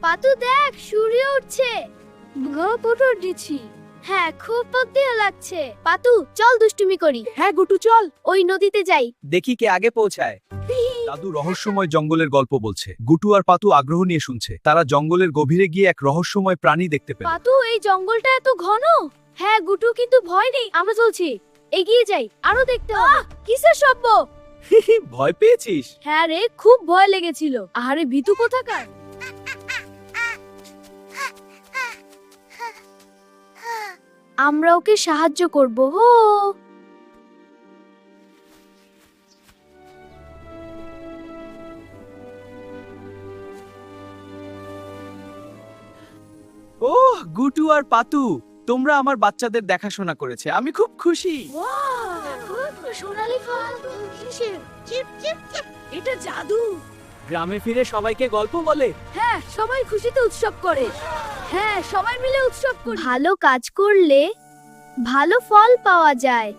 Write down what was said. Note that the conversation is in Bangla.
পাতু দেখ সূর্য উঠছে। ফটো দিচ্ছি। হ্যাঁ খুব পদ্দিয়া লাগছে। পাতু চল দুষ্টুমি করি। হ্যাঁ গুটু চল। ওই নদীতে যাই। দেখি কে আগে পৌঁছায়। দাদু রহস্যময় জঙ্গলের গল্প বলছে। গুটু আর পাতু আগ্রহ নিয়ে শুনছে। তারা জঙ্গলের গভীরে গিয়ে এক রহস্যময় প্রাণী দেখতে পেল। পাতু এই জঙ্গলটা এত ঘন। হ্যাঁ গুটু কিন্তু ভয় নেই, আমরা চলছি। এগিয়ে যাই, আরো দেখতে হবে। কিসের শব্দ? ভয় পেয়েছিস? হ্যাঁ রে, খুব ভয় লেগেছিল। আরে ভিতু কোথাকার? আমরা ওকে সাহায্য করব। হো ওহ গুটু আর পাতু, তোমরা আমার বাচ্চাদের দেখাশোনা করেছে, আমি খুব খুশি। সোনালী ফল। এটা জাদু। গ্রামে ফিরে সবাইকে গল্প বলে। হ্যাঁ সবাই খুশিতে উৎসব করে। হ্যাঁ সবাই মিলে উৎসব করি। ভালো কাজ করলে ভালো ফল পাওয়া যায়।